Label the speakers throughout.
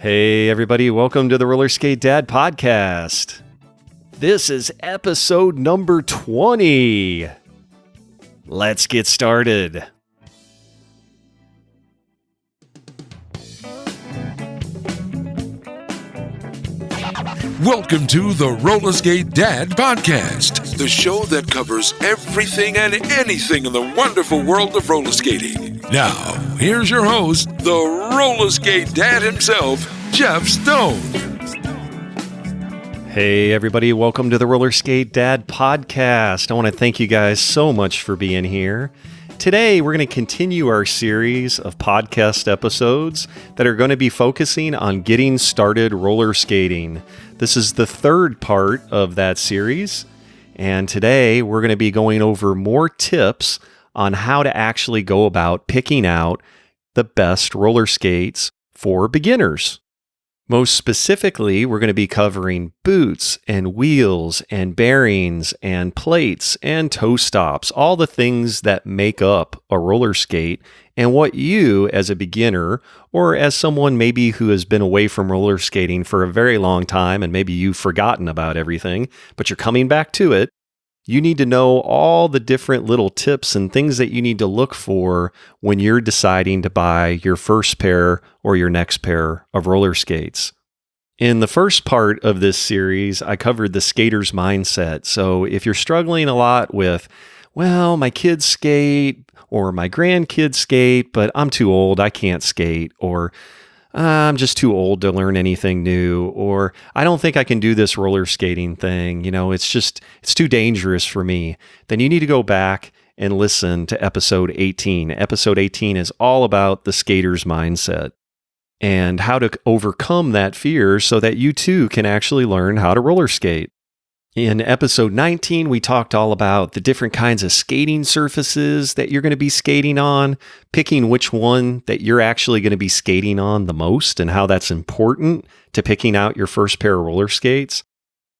Speaker 1: Hey everybody, welcome to the Roller Skate Dad podcast. This is episode number 20. Let's get started.
Speaker 2: Welcome to the Roller Skate Dad podcast, the show that covers everything and anything in the wonderful world of roller skating. Now, here's your host, the Roller Skate Dad himself, Jeff Stone.
Speaker 1: Hey everybody, welcome to the Roller Skate Dad podcast. I want to thank you guys so much for being here. Today, we're going to continue our series of podcast episodes that are going to be focusing on getting started roller skating. This is the third part of that series, and today we're going to be going over more tips on how to actually go about picking out the best roller skates for beginners. Most specifically, we're going to be covering boots and wheels and bearings and plates and toe stops, all the things that make up a roller skate, and what you as a beginner or as someone maybe who has been away from roller skating for a very long time and maybe you've forgotten about everything, but you're coming back to it, you need to know all the different little tips and things that you need to look for when you're deciding to buy your first pair or your next pair of roller skates. In the first part of this series, I covered the skater's mindset. So if you're struggling a lot with, well, my kids skate or my grandkids skate, but I'm too old, I can't skate, or I'm just too old to learn anything new, or I don't think I can do this roller skating thing. It's too dangerous for me. Then you need to go back and listen to episode 18. Episode 18 is all about the skater's mindset and how to overcome that fear so that you too can actually learn how to roller skate. In episode 19, we talked all about the different kinds of skating surfaces that you're going to be skating on, picking which one that you're actually going to be skating on the most and how that's important to picking out your first pair of roller skates.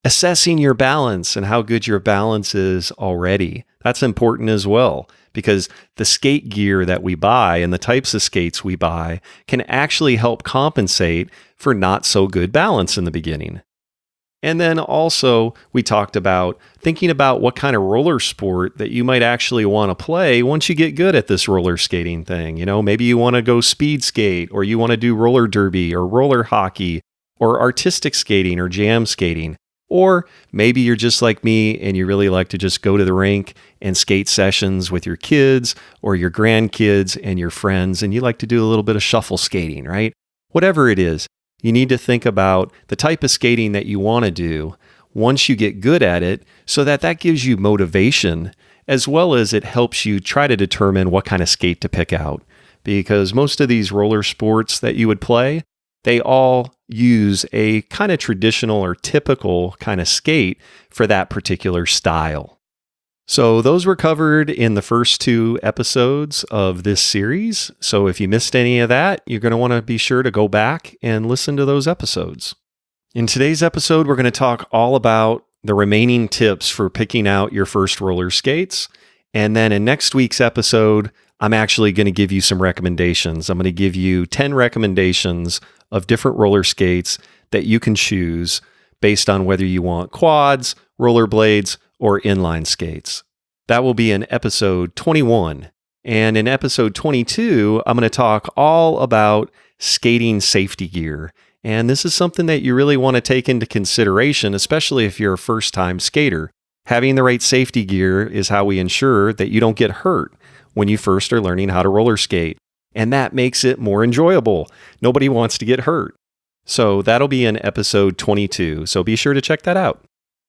Speaker 1: Assessing your balance and how good your balance is already. That's important as well because the skate gear that we buy and the types of skates we buy can actually help compensate for not so good balance in the beginning. And then also, we talked about thinking about what kind of roller sport that you might actually want to play once you get good at this roller skating thing. Maybe you want to go speed skate, or you want to do roller derby, or roller hockey, or artistic skating, or jam skating. Or maybe you're just like me and you really like to just go to the rink and skate sessions with your kids or your grandkids and your friends, and you like to do a little bit of shuffle skating, right? Whatever it is. You need to think about the type of skating that you want to do once you get good at it so that gives you motivation as well as it helps you try to determine what kind of skate to pick out. Because most of these roller sports that you would play, they all use a kind of traditional or typical kind of skate for that particular style. So those were covered in the first two episodes of this series. So if you missed any of that, you're going to want to be sure to go back and listen to those episodes. In today's episode, we're going to talk all about the remaining tips for picking out your first roller skates. And then in next week's episode, I'm actually going to give you some recommendations. I'm going to give you 10 recommendations of different roller skates that you can choose based on whether you want quads, rollerblades, or inline skates. That will be in episode 21. And in episode 22, I'm going to talk all about skating safety gear. And this is something that you really want to take into consideration, especially if you're a first-time skater. Having the right safety gear is how we ensure that you don't get hurt when you first are learning how to roller skate. And that makes it more enjoyable. Nobody wants to get hurt. So that'll be in episode 22. So be sure to check that out.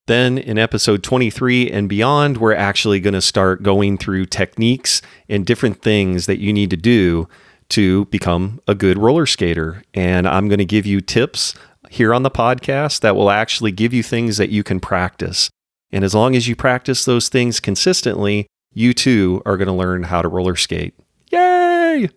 Speaker 1: Then in episode 23 and beyond, we're actually going to start going through techniques and different things that you need to do to become a good roller skater. And I'm going to give you tips here on the podcast that will actually give you things that you can practice. And as long as you practice those things consistently, you too are going to learn how to roller skate. Yay!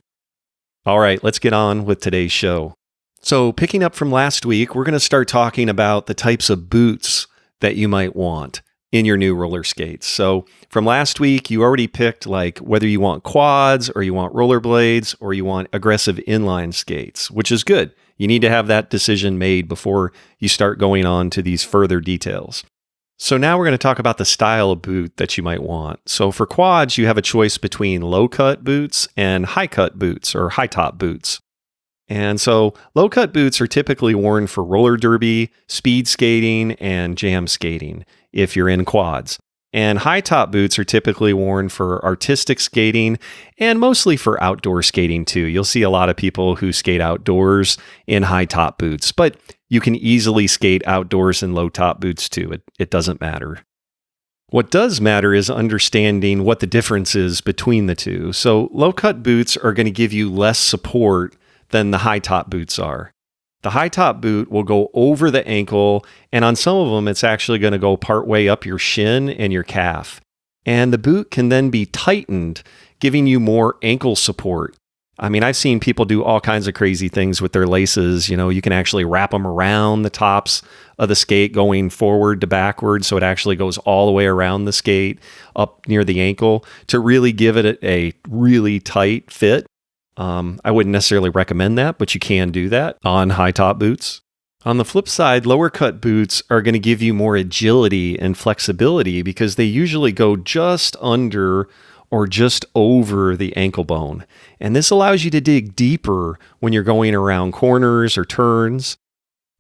Speaker 1: All right, let's get on with today's show. So picking up from last week, we're going to start talking about the types of boots that you might want. in your new roller skates. So from last week, you already picked like whether you want quads or you want rollerblades or you want aggressive inline skates, which is good. You need to have that decision made before you start going on to these further details. So now we're going to talk about the style of boot that you might want. So for quads, you have a choice between low-cut boots and high-cut boots or high-top boots. And so low-cut boots are typically worn for roller derby, speed skating, and jam skating if you're in quads. And high-top boots are typically worn for artistic skating and mostly for outdoor skating too. You'll see a lot of people who skate outdoors in high-top boots, but you can easily skate outdoors in low-top boots too. It doesn't matter. What does matter is understanding what the difference is between the two. So low-cut boots are going to give you less support than the high-top boots are. The high-top boot will go over the ankle, and on some of them, it's actually going to go partway up your shin and your calf. And the boot can then be tightened, giving you more ankle support. I mean, I've seen people do all kinds of crazy things with their laces. You know, you can actually wrap them around the tops of the skate going forward to backward, so it actually goes all the way around the skate up near the ankle to really give it a really tight fit. I wouldn't necessarily recommend that, but you can do that on high top boots. On the flip side, lower cut boots are going to give you more agility and flexibility because they usually go just under or just over the ankle bone. And this allows you to dig deeper when you're going around corners or turns.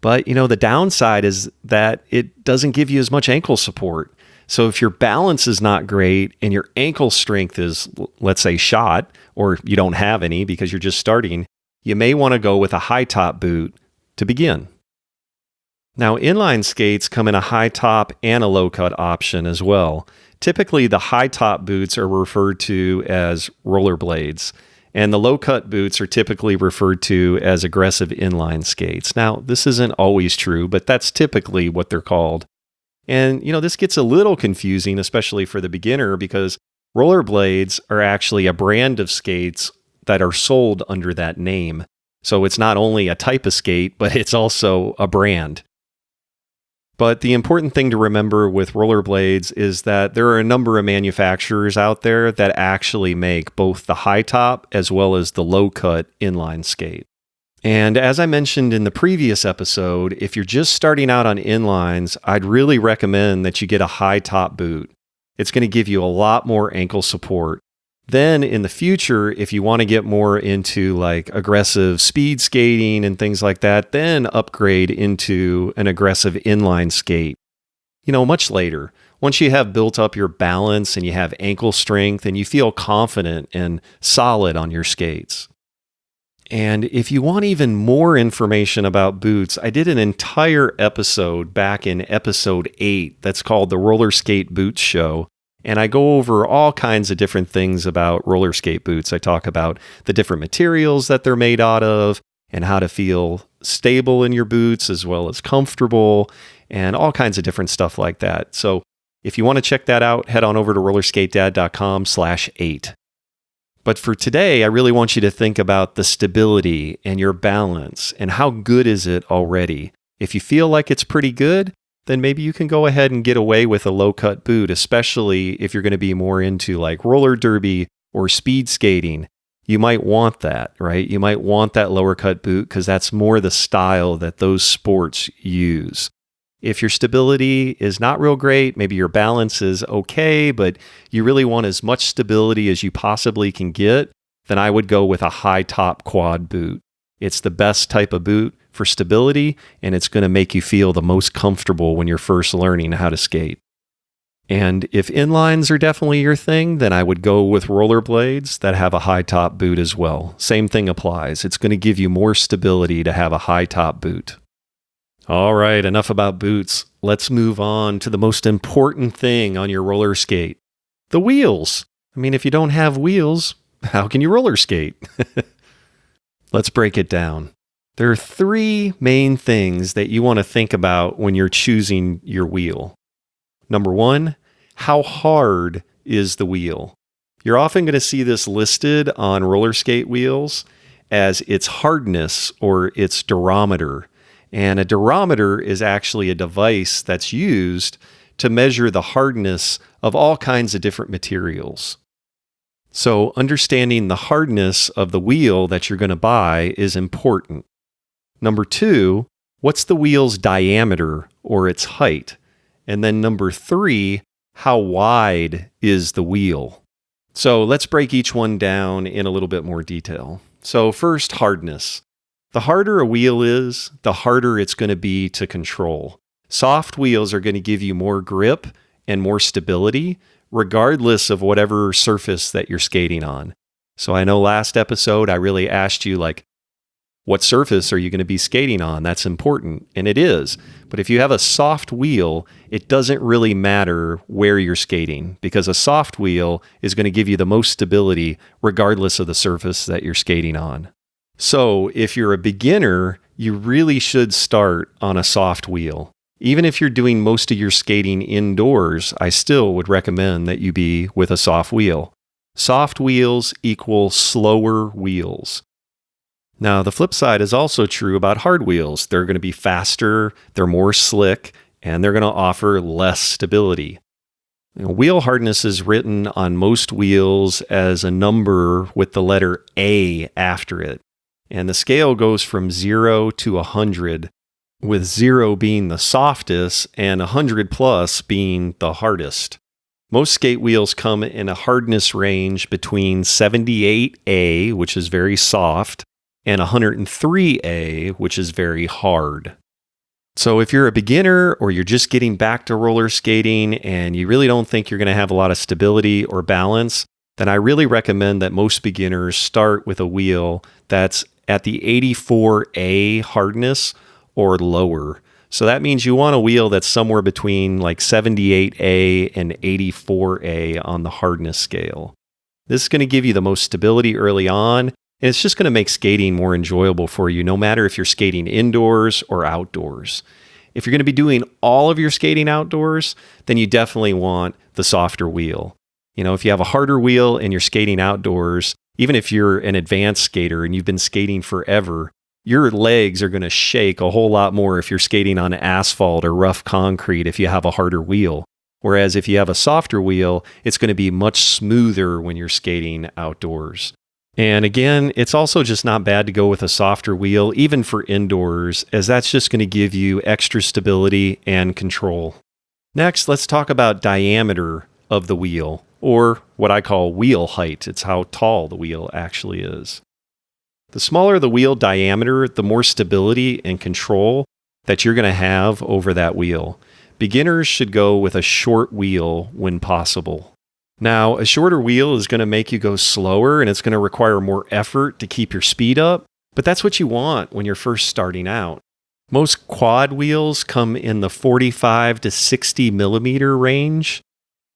Speaker 1: But, you know, the downside is that it doesn't give you as much ankle support. So if your balance is not great and your ankle strength is, let's say, shot, or you don't have any because you're just starting, you may want to go with a high top boot to begin. Now, inline skates come in a high top and a low cut option as well. Typically, the high top boots are referred to as rollerblades, and the low cut boots are typically referred to as aggressive inline skates. Now, this isn't always true, but that's typically what they're called. And, you know, this gets a little confusing, especially for the beginner, because rollerblades are actually a brand of skates that are sold under that name. So it's not only a type of skate, but it's also a brand. But the important thing to remember with rollerblades is that there are a number of manufacturers out there that actually make both the high top as well as the low cut inline skate. And as I mentioned in the previous episode, if you're just starting out on inlines, I'd really recommend that you get a high top boot. It's going to give you a lot more ankle support. Then in the future, if you want to get more into like aggressive speed skating and things like that, then upgrade into an aggressive inline skate. You know, much later, once you have built up your balance and you have ankle strength and you feel confident and solid on your skates. And if you want even more information about boots, I did an entire episode back in episode 8 that's called the Roller Skate Boots Show. And I go over all kinds of different things about roller skate boots. I talk about the different materials that they're made out of and how to feel stable in your boots as well as comfortable and all kinds of different stuff like that. So if you want to check that out, head on over to rollerskatedad.com/8. But for today, I really want you to think about the stability and your balance and how good is it already. If you feel like it's pretty good, then maybe you can go ahead and get away with a low-cut boot, especially if you're going to be more into like roller derby or speed skating. You might want that, right? You might want that lower-cut boot because that's more the style that those sports use. If your stability is not real great, maybe your balance is okay, but you really want as much stability as you possibly can get, then I would go with a high-top quad boot. It's the best type of boot for stability, and it's going to make you feel the most comfortable when you're first learning how to skate. And if inlines are definitely your thing, then I would go with rollerblades that have a high top boot as well. Same thing applies. It's going to give you more stability to have a high top boot. All right, enough about boots. Let's move on to the most important thing on your roller skate, the wheels. I mean, if you don't have wheels, how can you roller skate? Let's break it down. There are 3 main things that you want to think about when you're choosing your wheel. Number 1, how hard is the wheel? You're often going to see this listed on roller skate wheels as its hardness or its durometer. And a durometer is actually a device that's used to measure the hardness of all kinds of different materials. So understanding the hardness of the wheel that you're going to buy is important. Number 2, what's the wheel's diameter or its height? And then number 3, how wide is the wheel? So let's break each one down in a little bit more detail. So first, hardness. The harder a wheel is, the harder it's going to be to control. Soft wheels are going to give you more grip and more stability, regardless of whatever surface that you're skating on. So I know last episode I really asked you, what surface are you going to be skating on? That's important, and it is. But if you have a soft wheel, it doesn't really matter where you're skating, because a soft wheel is going to give you the most stability regardless of the surface that you're skating on. So if you're a beginner, you really should start on a soft wheel. Even if you're doing most of your skating indoors, I still would recommend that you be with a soft wheel. Soft wheels equal slower wheels. Now, the flip side is also true about hard wheels. They're going to be faster, they're more slick, and they're going to offer less stability. Wheel hardness is written on most wheels as a number with the letter A after it. And the scale goes from 0 to 100, with 0 being the softest and 100 plus being the hardest. Most skate wheels come in a hardness range between 78A, which is very soft, and 103A, which is very hard. So if you're a beginner or you're just getting back to roller skating and you really don't think you're going to have a lot of stability or balance, then I really recommend that most beginners start with a wheel that's at the 84A hardness or lower. So that means you want a wheel that's somewhere between 78A and 84A on the hardness scale. This is going to give you the most stability early on, and it's just going to make skating more enjoyable for you, no matter if you're skating indoors or outdoors. If you're going to be doing all of your skating outdoors, then you definitely want the softer wheel. If you have a harder wheel and you're skating outdoors, even if you're an advanced skater and you've been skating forever, your legs are going to shake a whole lot more if you're skating on asphalt or rough concrete if you have a harder wheel. Whereas if you have a softer wheel, it's going to be much smoother when you're skating outdoors. And again, it's also just not bad to go with a softer wheel, even for indoors, as that's just going to give you extra stability and control. Next, let's talk about diameter of the wheel, or what I call wheel height. It's how tall the wheel actually is. The smaller the wheel diameter, the more stability and control that you're going to have over that wheel. Beginners should go with a short wheel when possible. Now, a shorter wheel is going to make you go slower and it's going to require more effort to keep your speed up, but that's what you want when you're first starting out. Most quad wheels come in the 45 to 60 millimeter range,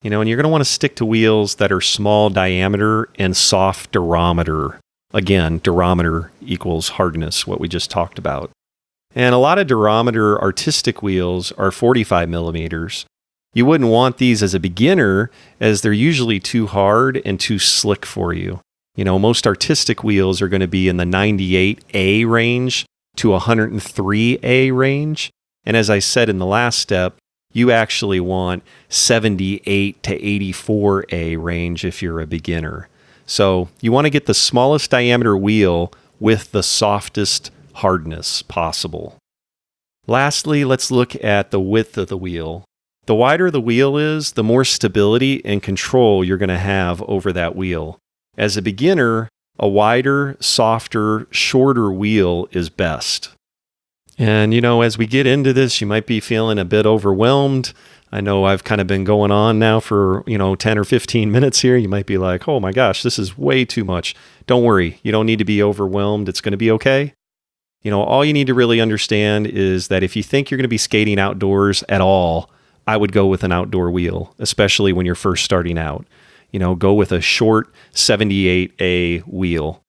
Speaker 1: and you're going to want to stick to wheels that are small diameter and soft durometer. Again, durometer equals hardness, what we just talked about. And a lot of durometer artistic wheels are 45 millimeters. You wouldn't want these as a beginner, as they're usually too hard and too slick for you. Most artistic wheels are going to be in the 98A range to 103A range. And as I said in the last step, you actually want 78 to 84A range if you're a beginner. So you want to get the smallest diameter wheel with the softest hardness possible. Lastly, let's look at the width of the wheel. The wider the wheel is, the more stability and control you're going to have over that wheel. As a beginner, a wider, softer, shorter wheel is best. And as we get into this, you might be feeling a bit overwhelmed. I know I've kind of been going on now for, 10 or 15 minutes here. You might be like, oh my gosh, this is way too much. Don't worry. You don't need to be overwhelmed. It's going to be okay. All you need to really understand is that if you think you're going to be skating outdoors at all, I would go with an outdoor wheel, especially when you're first starting out. Go with a short 78A wheel.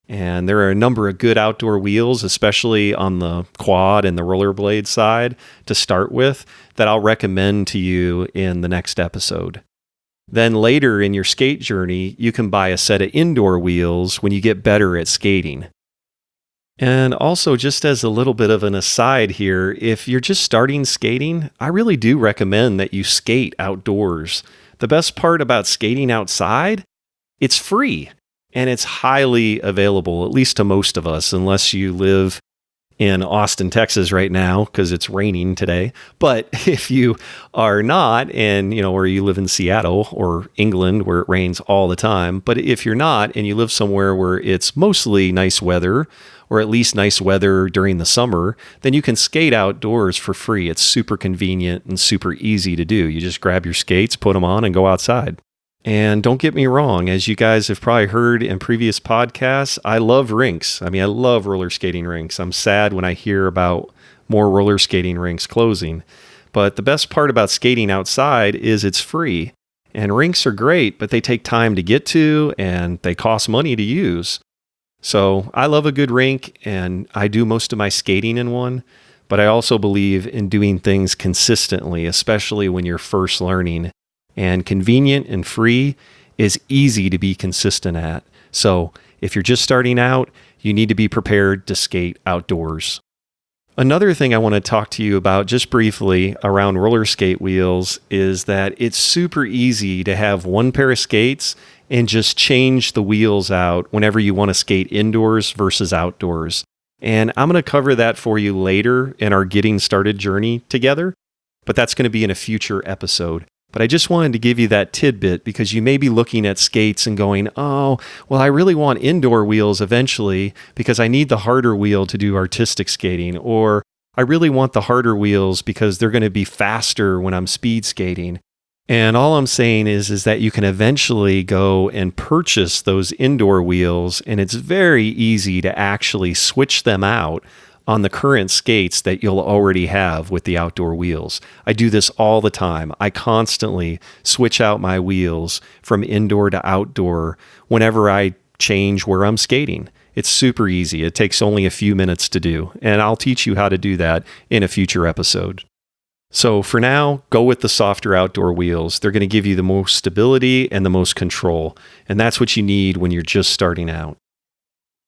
Speaker 1: And there are a number of good outdoor wheels, especially on the quad and the rollerblade side to start with, that I'll recommend to you in the next episode. Then later in your skate journey, you can buy a set of indoor wheels when you get better at skating. And also, just as a little bit of an aside here, if you're just starting skating, I really do recommend that you skate outdoors. The best part about skating outside, it's free and it's highly available, at least to most of us, unless you live in Austin, Texas right now, because it's raining today. But if you are not, and or you live in Seattle or England where it rains all the time, but if you're not and you live somewhere where it's mostly nice weather, or at least nice weather during the summer, then you can skate outdoors for free. It's super convenient and super easy to do. You just grab your skates, put them on, and go outside. And don't get me wrong, as you guys have probably heard in previous podcasts, I love rinks. I love roller skating rinks. I'm sad when I hear about more roller skating rinks closing. But the best part about skating outside is it's free. And rinks are great, but they take time to get to and they cost money to use. So I love a good rink and I do most of my skating in one, but I also believe in doing things consistently, especially when you're first learning. And convenient and free is easy to be consistent at. So if you're just starting out, you need to be prepared to skate outdoors. Another thing I want to talk to you about just briefly around roller skate wheels is that it's super easy to have one pair of skates and just change the wheels out whenever you want to skate indoors versus outdoors. And I'm going to cover that for you later in our Getting Started journey together, but that's going to be in a future episode. But I just wanted to give you that tidbit because you may be looking at skates and going, oh, well, I really want indoor wheels eventually because I need the harder wheel to do artistic skating. Or I really want the harder wheels because they're going to be faster when I'm speed skating. And all I'm saying is that you can eventually go and purchase those indoor wheels, and it's very easy to actually switch them out on the current skates that you'll already have with the outdoor wheels. I do this all the time. I constantly switch out my wheels from indoor to outdoor whenever I change where I'm skating. It's super easy. It takes only a few minutes to do, and I'll teach you how to do that in a future episode. So for now, go with the softer outdoor wheels. They're going to give you the most stability and the most control, and that's what you need when you're just starting out.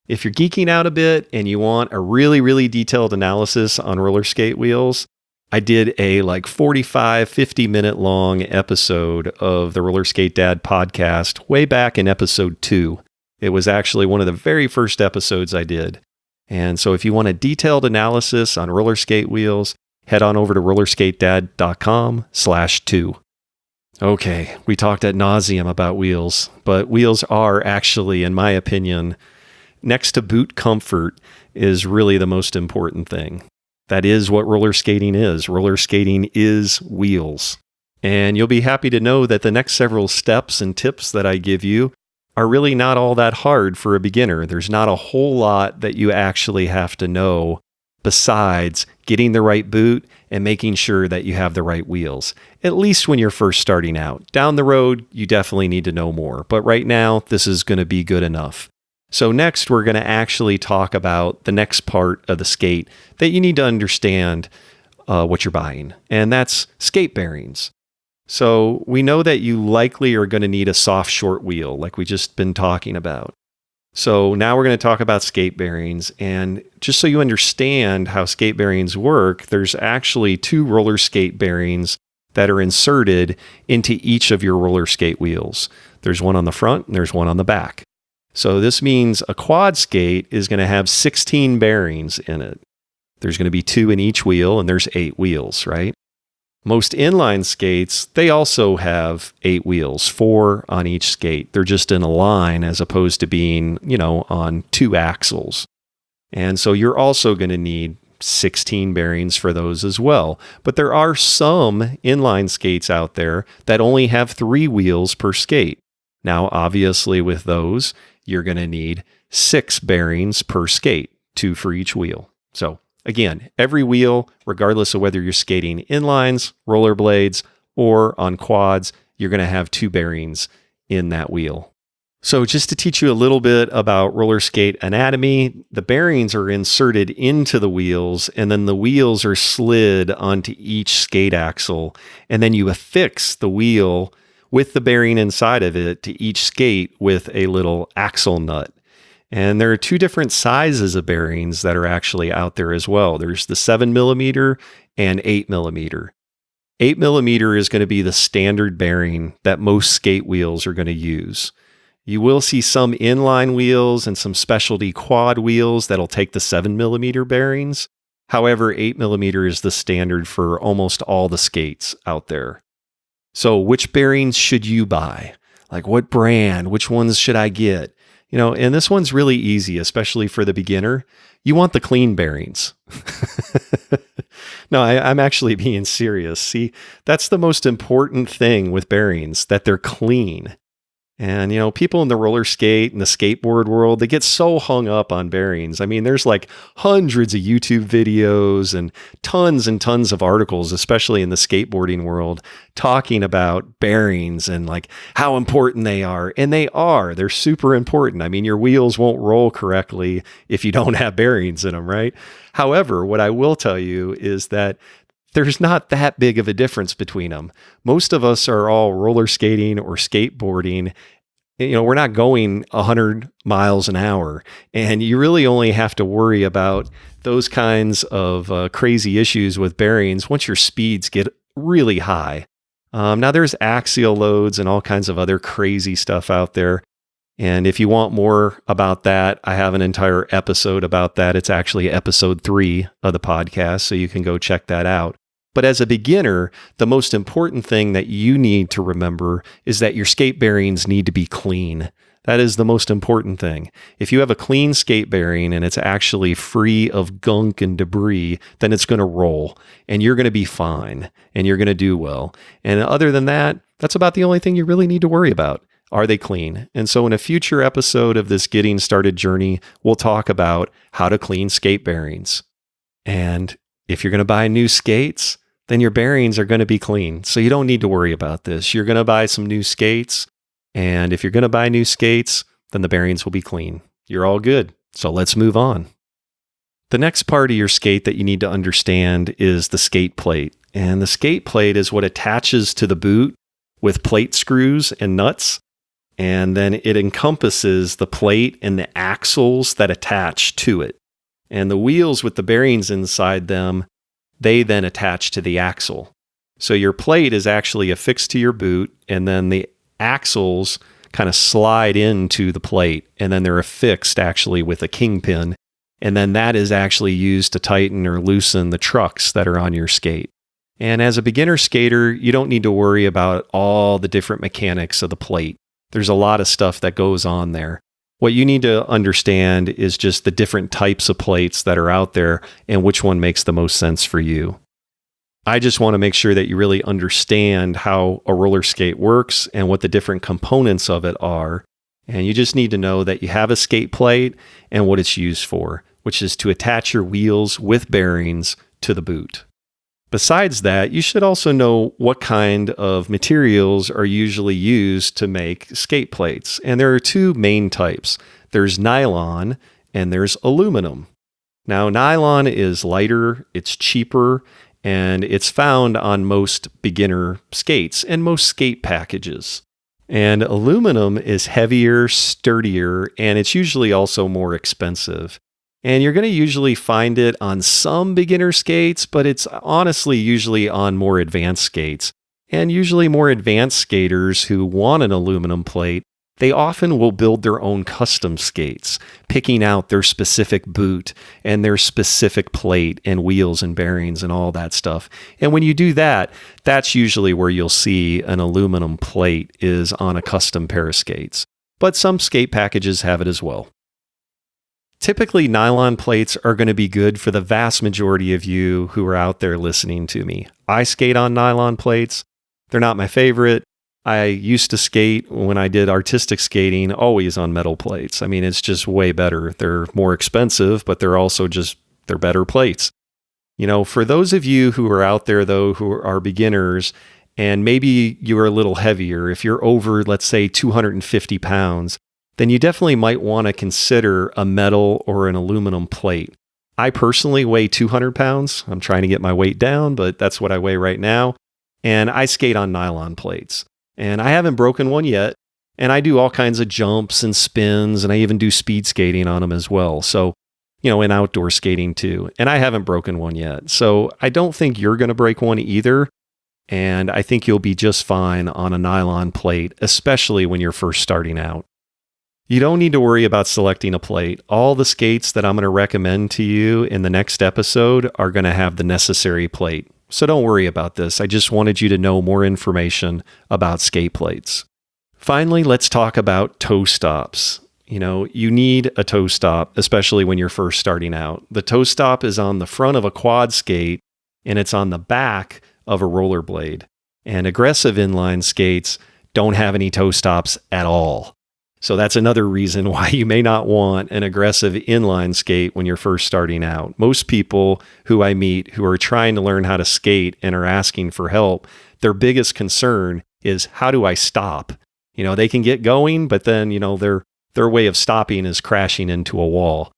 Speaker 1: If you're geeking out a bit and you want a really, really detailed analysis on roller skate wheels, I did a 45, 50 minute long episode of the Roller Skate Dad podcast way back in episode 2. It was actually one of the very first episodes I did. And so if you want a detailed analysis on roller skate wheels, head on over to rollerskatedad.com/2. Okay, we talked ad nauseum about wheels, but wheels are actually, in my opinion, next to boot comfort, is really the most important thing. That is what roller skating is. Roller skating is wheels. And you'll be happy to know that the next several steps and tips that I give you are really not all that hard for a beginner. There's not a whole lot that you actually have to know besides getting the right boot and making sure that you have the right wheels, at least when you're first starting out. Down the road, you definitely need to know more. But right now, this is going to be good enough. So next, we're going to actually talk about the next part of the skate that you need to understand what you're buying, and that's skate bearings. So we know that you likely are going to need a soft short wheel like we just been talking about. So now we're going to talk about skate bearings, and just so you understand how skate bearings work, there's actually 2 roller skate bearings that are inserted into each of your roller skate wheels. There's one on the front and there's one on the back. So this means a quad skate is going to have 16 bearings in it. There's going to be 2 in each wheel, and there's 8 wheels, right? Most inline skates, they also have 8 wheels, 4 on each skate. They're just in a line as opposed to being, on 2 axles. And so you're also going to need 16 bearings for those as well. But there are some inline skates out there that only have 3 wheels per skate. Now, obviously with those, you're going to need 6 bearings per skate, 2 for each wheel. So again, every wheel, regardless of whether you're skating inlines, rollerblades, or on quads, you're going to have 2 bearings in that wheel. So just to teach you a little bit about roller skate anatomy, the bearings are inserted into the wheels, and then the wheels are slid onto each skate axle, and then you affix the wheel with the bearing inside of it to each skate with a little axle nut. And there are two different sizes of bearings that are actually out there as well. There's the 7mm and 8mm. 8mm is going to be the standard bearing that most skate wheels are going to use. You will see some inline wheels and some specialty quad wheels that'll take the 7mm bearings. However, 8mm is the standard for almost all the skates out there. So which bearings should you buy? Like what brand? Which ones should I get? And this one's really easy, especially for the beginner. You want the clean bearings. No, I'm actually being serious. See, that's the most important thing with bearings, that they're clean. And, people in the roller skate and the skateboard world, they get so hung up on bearings. I mean, there's like hundreds of YouTube videos and tons of articles, especially in the skateboarding world, talking about bearings and like how important they are. And they are. They're super important. I mean, your wheels won't roll correctly if you don't have bearings in them, right? However, what I will tell you is that there's not that big of a difference between them. Most of us are all roller skating or skateboarding. We're not going 100 miles an hour, and you really only have to worry about those kinds of crazy issues with bearings once your speeds get really high. Now there's axial loads and all kinds of other crazy stuff out there. And if you want more about that, I have an entire episode about that. It's actually episode 3 of the podcast, so you can go check that out. But as a beginner, the most important thing that you need to remember is that your skate bearings need to be clean. That is the most important thing. If you have a clean skate bearing and it's actually free of gunk and debris, then it's going to roll and you're going to be fine and you're going to do well. And other than that, that's about the only thing you really need to worry about. Are they clean? And so in a future episode of this Getting Started journey, we'll talk about how to clean skate bearings. And if you're going to buy new skates, then your bearings are going to be clean. So you don't need to worry about this. You're going to buy some new skates. And if you're going to buy new skates, then the bearings will be clean. You're all good. So let's move on. The next part of your skate that you need to understand is the skate plate. And the skate plate is what attaches to the boot with plate screws and nuts. And then it encompasses the plate and the axles that attach to it. And the wheels with the bearings inside them, they then attach to the axle. So your plate is actually affixed to your boot, and then the axles kind of slide into the plate, and then they're affixed actually with a kingpin. And then that is actually used to tighten or loosen the trucks that are on your skate. And as a beginner skater, you don't need to worry about all the different mechanics of the plate. There's a lot of stuff that goes on there. What you need to understand is just the different types of plates that are out there and which one makes the most sense for you. I just want to make sure that you really understand how a roller skate works and what the different components of it are. And you just need to know that you have a skate plate and what it's used for, which is to attach your wheels with bearings to the boot. Besides that, you should also know what kind of materials are usually used to make skate plates. And there are two main types. There's nylon and there's aluminum. Now, nylon is lighter, it's cheaper, and it's found on most beginner skates and most skate packages. And aluminum is heavier, sturdier, and it's usually also more expensive. And you're going to usually find it on some beginner skates, but it's honestly usually on more advanced skates. And usually more advanced skaters who want an aluminum plate, they often will build their own custom skates, picking out their specific boot and their specific plate and wheels and bearings and all that stuff. And when you do that, that's usually where you'll see an aluminum plate is on a custom pair of skates. But some skate packages have it as well. Typically, nylon plates are going to be good for the vast majority of you who are out there listening to me. I skate on nylon plates. They're not my favorite. I used to skate when I did artistic skating, always on metal plates. I mean, it's just way better. They're more expensive, but they're also they're better plates. For those of you who are out there, though, who are beginners, and maybe you're a little heavier, if you're over, let's say, 250 pounds, then you definitely might want to consider a metal or an aluminum plate. I personally weigh 200 pounds. I'm trying to get my weight down, but that's what I weigh right now. And I skate on nylon plates. And I haven't broken one yet. And I do all kinds of jumps and spins, and I even do speed skating on them as well. So, in outdoor skating too. And I haven't broken one yet. So I don't think you're going to break one either. And I think you'll be just fine on a nylon plate, especially when you're first starting out. You don't need to worry about selecting a plate. All the skates that I'm going to recommend to you in the next episode are going to have the necessary plate. So don't worry about this. I just wanted you to know more information about skate plates. Finally, let's talk about toe stops. You need a toe stop, especially when you're first starting out. The toe stop is on the front of a quad skate, and it's on the back of a rollerblade. And aggressive inline skates don't have any toe stops at all. So that's another reason why you may not want an aggressive inline skate when you're first starting out. Most people who I meet who are trying to learn how to skate and are asking for help, their biggest concern is, how do I stop? They can get going, but then, their way of stopping is crashing into a wall,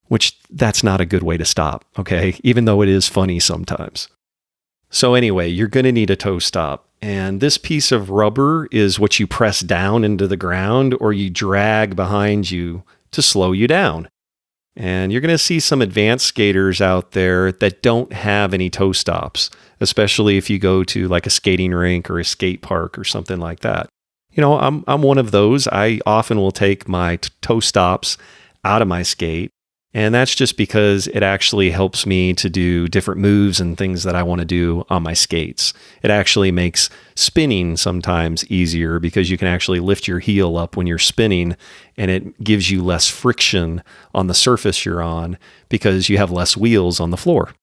Speaker 1: which that's not a good way to stop, okay? Even though it is funny sometimes. So anyway, you're going to need a toe stop. And this piece of rubber is what you press down into the ground or you drag behind you to slow you down. And you're going to see some advanced skaters out there that don't have any toe stops, especially if you go to like a skating rink or a skate park or something like that. I'm one of those. I often will take my toe stops out of my skate. And that's just because it actually helps me to do different moves and things that I want to do on my skates. It actually makes spinning sometimes easier because you can actually lift your heel up when you're spinning, and it gives you less friction on the surface you're on because you have less wheels on the floor.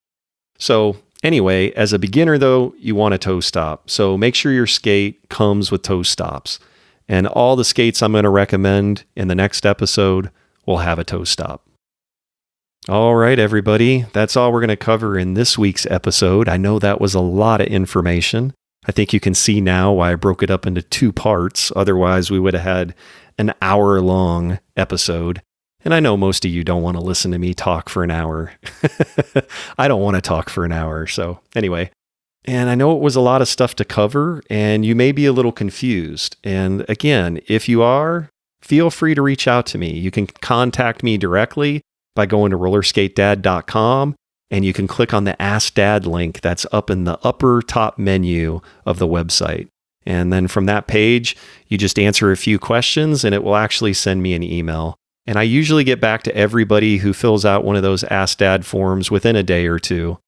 Speaker 1: So anyway, as a beginner though, you want a toe stop. So make sure your skate comes with toe stops. And all the skates I'm going to recommend in the next episode will have a toe stop. All right, everybody. That's all we're going to cover in this week's episode. I know that was a lot of information. I think you can see now why I broke it up into 2 parts. Otherwise, we would have had an hour-long episode. And I know most of you don't want to listen to me talk for an hour. I don't want to talk for an hour. So anyway, and I know it was a lot of stuff to cover, and you may be a little confused. And again, if you are, feel free to reach out to me. You can contact me directly by going to rollerskatedad.com, and you can click on the Ask Dad link that's up in the upper top menu of the website. And then from that page, you just answer a few questions and it will actually send me an email. And I usually get back to everybody who fills out one of those Ask Dad forms within a day or two.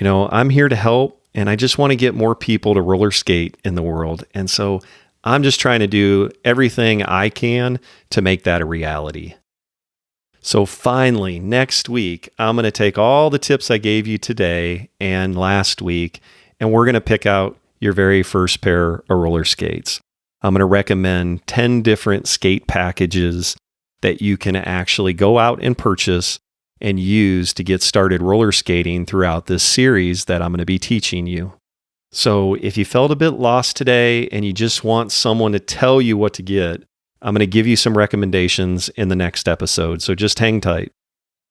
Speaker 1: I'm here to help, and I just want to get more people to roller skate in the world. And so I'm just trying to do everything I can to make that a reality. So finally, next week, I'm going to take all the tips I gave you today and last week, and we're going to pick out your very first pair of roller skates. I'm going to recommend 10 different skate packages that you can actually go out and purchase and use to get started roller skating throughout this series that I'm going to be teaching you. So if you felt a bit lost today and you just want someone to tell you what to get, I'm going to give you some recommendations in the next episode, so just hang tight.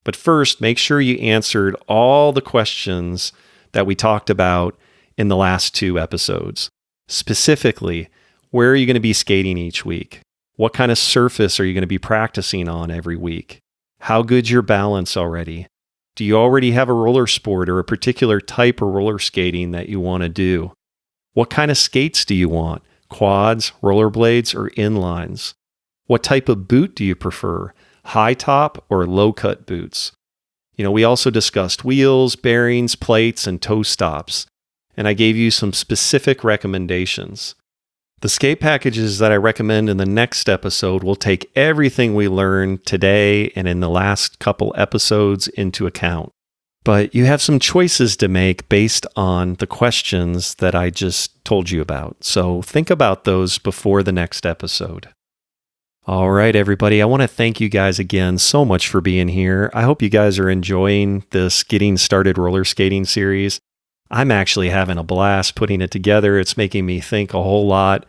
Speaker 1: But first, make sure you answered all the questions that we talked about in the last 2 episodes. Specifically, where are you going to be skating each week? What kind of surface are you going to be practicing on every week? How good's your balance already? Do you already have a roller sport or a particular type of roller skating that you want to do? What kind of skates do you want? Quads, rollerblades, or inlines? What type of boot do you prefer? High top or low cut boots? We also discussed wheels, bearings, plates, and toe stops. And I gave you some specific recommendations. The skate packages that I recommend in the next episode will take everything we learned today and in the last couple episodes into account. But you have some choices to make based on the questions that I just told you about. So think about those before the next episode. All right, everybody. I want to thank you guys again so much for being here. I hope you guys are enjoying this Getting Started Roller Skating series. I'm actually having a blast putting it together. It's making me think a whole lot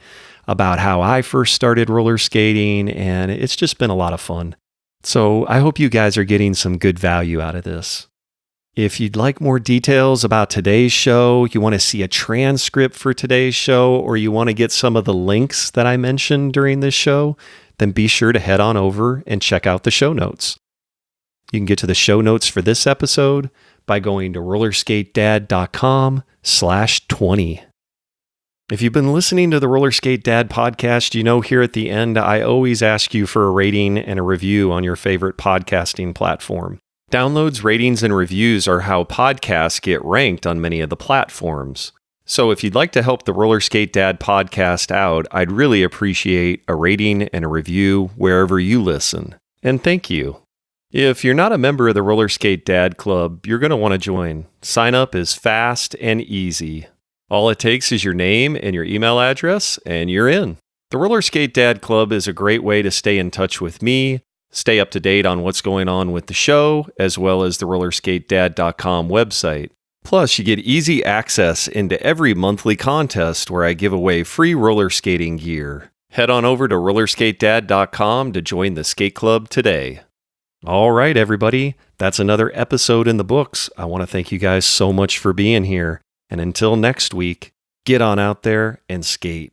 Speaker 1: about how I first started roller skating, and it's just been a lot of fun. So I hope you guys are getting some good value out of this. If you'd like more details about today's show, you want to see a transcript for today's show, or you want to get some of the links that I mentioned during this show, then be sure to head on over and check out the show notes. You can get to the show notes for this episode by going to rollerskatedad.com/20. If you've been listening to the Roller Skate Dad podcast, you know here at the end, I always ask you for a rating and a review on your favorite podcasting platform. Downloads, ratings, and reviews are how podcasts get ranked on many of the platforms. So if you'd like to help the Roller Skate Dad podcast out, I'd really appreciate a rating and a review wherever you listen. And thank you. If you're not a member of the Roller Skate Dad Club, you're going to want to join. Sign up is fast and easy. All it takes is your name and your email address, and you're in. The Roller Skate Dad Club is a great way to stay in touch with me, stay up to date on what's going on with the show, as well as the rollerskatedad.com website. Plus, you get easy access into every monthly contest where I give away free roller skating gear. Head on over to rollerskatedad.com to join the skate club today. All right, everybody, that's another episode in the books. I want to thank you guys so much for being here. And until next week, get on out there and skate.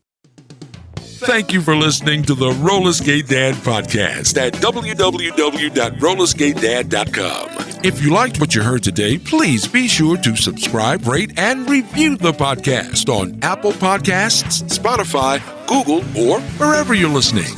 Speaker 2: Thank you for listening to the Roller Skate Dad podcast at www.rollerskatedad.com. If you liked what you heard today, please be sure to subscribe, rate, and review the podcast on Apple Podcasts, Spotify, Google, or wherever you're listening.